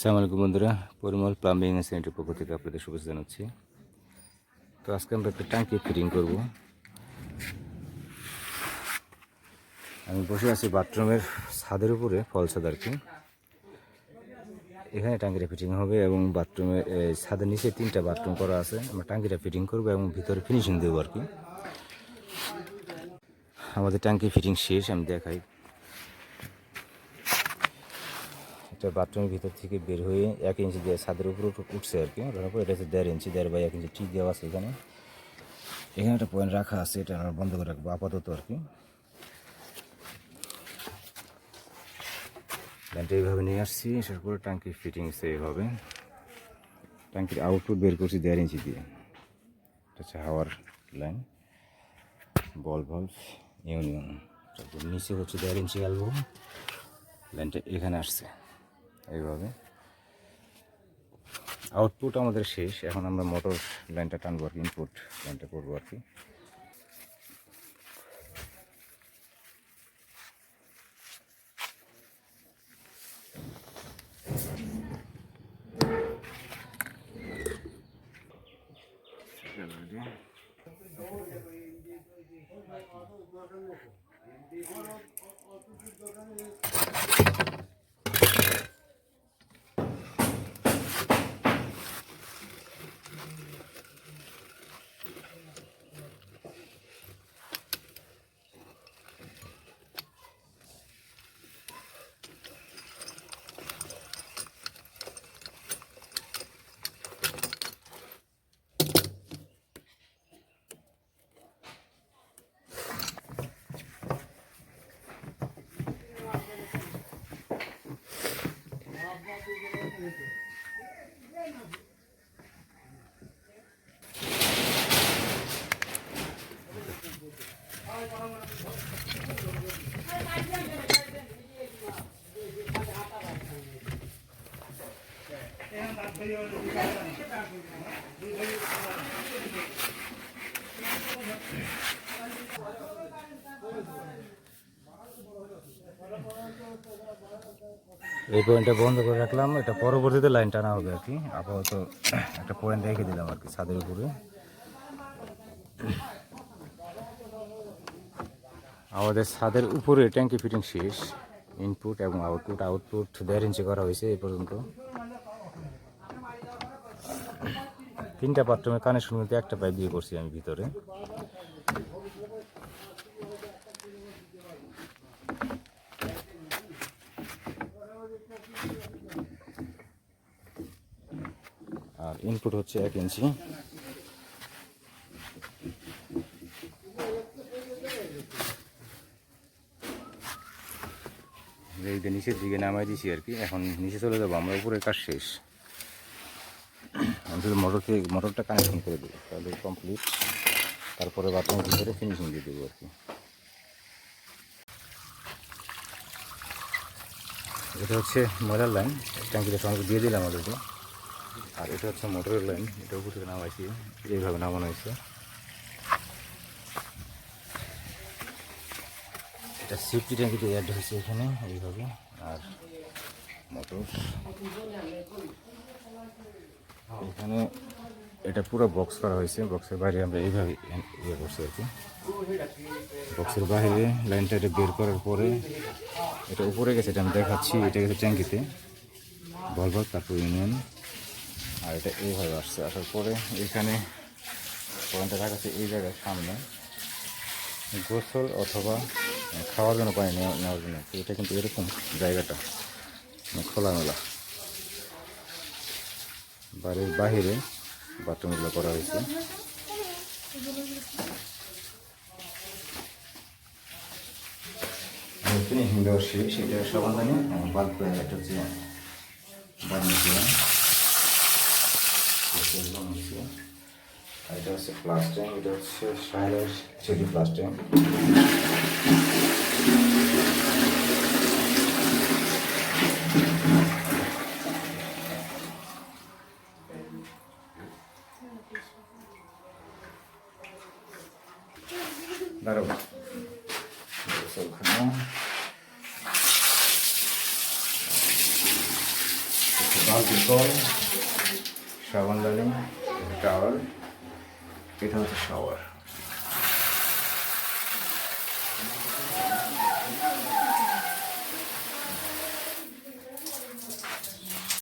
আসসালামু আলাইকুম বন্ধুরা, পরিমল প্লাম্বিং এন্ড স্যানিটারি পক্ষ থেকে আপনাদের শুভেচ্ছা জানাচ্ছি। তো আজকে আমরা একটা ট্যাঙ্কি ফিটিং করব। আমি বসে আছি বাথরুমের ছাদের উপরে, ফল ছাদ আর কি। এখানে ট্যাঙ্কিটা ফিটিং হবে এবং বাথরুমের ছাদের নিচে 3টা বাথরুম করা আছে। আমরা ট্যাঙ্কিটা ফিটিং করবো এবং ভিতরে ফিনিশিং দেবো আর কি। আমাদের ট্যাঙ্কি ফিটিং শেষ, আমি দেখাই। এটা বাথরুমের ভিতর থেকে বের হয়ে 1 ইঞ্চি দিয়ে ছাদের উপরে উঠছে আর কি। ওটার উপর এটা হচ্ছে 1.5 ইঞ্চি, 1.5 বাই 1 ইঞ্চি ঠিক দেওয়া আছে। এখানে একটা পয়েন্ট রাখা আছে, এটা আমরা বন্ধ করে রাখবো আপাতত আর কি। লাইনটা এইভাবে নিয়ে আসছি, এসার পরে ট্যাঙ্কি ফিটিংস এইভাবে। ট্যাঙ্কির আউটপুট বের করছি 1.5 ইঞ্চি দিয়ে। এটা হচ্ছে হাওয়ার লাইন, বল ভলভ ইউনিয়ন। তারপর নিচে হচ্ছে 1.5 ইঞ্চি অ্যালবো। লাইনটা এখানে আসছে এইভাবে। আউটপুট আমাদের শেষ, এখন আমরা মোটর লাইনটা টানবো আর কি, ইনপুট লাইনটা করবো আর কি। এই পয়েন্টটা বন্ধ করে রাখলাম, এটা পরবর্তীতে লাইন টানা হবে আর কি। আপাতত একটা পয়েন্ট রেখে দিলাম আর কি ছাদের উপরে। আমাদের ছাদের উপরে ট্যাঙ্কি ফিটিং শেষ, ইনপুট এবং আউটপুট 1.5 ইঞ্চি করা হয়েছে এই পর্যন্ত। 3টা বাথরুমের কানেকশন মধ্যে একটা পাইপ দিয়ে করছি আমি ভিতরে। আর ইনপুট হচ্ছে 1 ইঞ্চি। এইটা নিচের দিকে নামাই দিছি আর কি। এখন নিচে চলে যাবো আমরা, উপরের কাজ শেষ। আমি শুধু মোটরটা কানেকশন করে দেবো, তাহলে কমপ্লিট। তারপরে বাথরুমের ভিতরে ফিনিশিং দিয়ে দেবো আর কি। এটা হচ্ছে ময়লার লাইন, ট্যাঙ্কিটা সঙ্গে দিয়ে দিলাম আমাদেরকে। আর এটা হচ্ছে মোটরের লাইন, এটা উপর থেকে নামাইছি, এইভাবে নামানো হয়েছে। এটা সেফটি ট্যাঙ্কিতে অ্যাড হয়েছে এখানে এইভাবে। আর মোটর এখানে, এটা পুরো বক্স করা হয়েছে। বক্সের বাইরে আমরা এইভাবে ইয়ে করছি আর কি। বক্সের বাইরে লাইনটা এটা বের করার পরে এটা উপরে গেছে, এটা আমি দেখাচ্ছি। এটা গেছে ট্যাঙ্কিতে ভলভ, তারপর ইউনিয়ন। আর এটা এইভাবে আসছে, আসার পরে এইখানে পয়েন্টটা রাখাচ্ছে এই জায়গায় সামনে, গোসল অথবা খাওয়ার জন্য পানি নেওয়ার জন্য। তো এটা কিন্তু এরকম জায়গাটা খোলামেলা, বাড়ির বাহিরে বাথরুমগুলো করা হয়েছে। ফিনিশিং দেওয়ার শেষ। এটা সমাধানে বাল্ব একটা হচ্ছে বানিয়েছিলাম। আর এটা হচ্ছে প্লাস ট্যাঙ্ক, এটা হচ্ছে শাইলের সেটি প্লাস ট্যাঙ্ক। দাঁড়াবো বালতির কল, সাবান লাইনিং, টাওয়াল, এটা হচ্ছে শাওয়ার।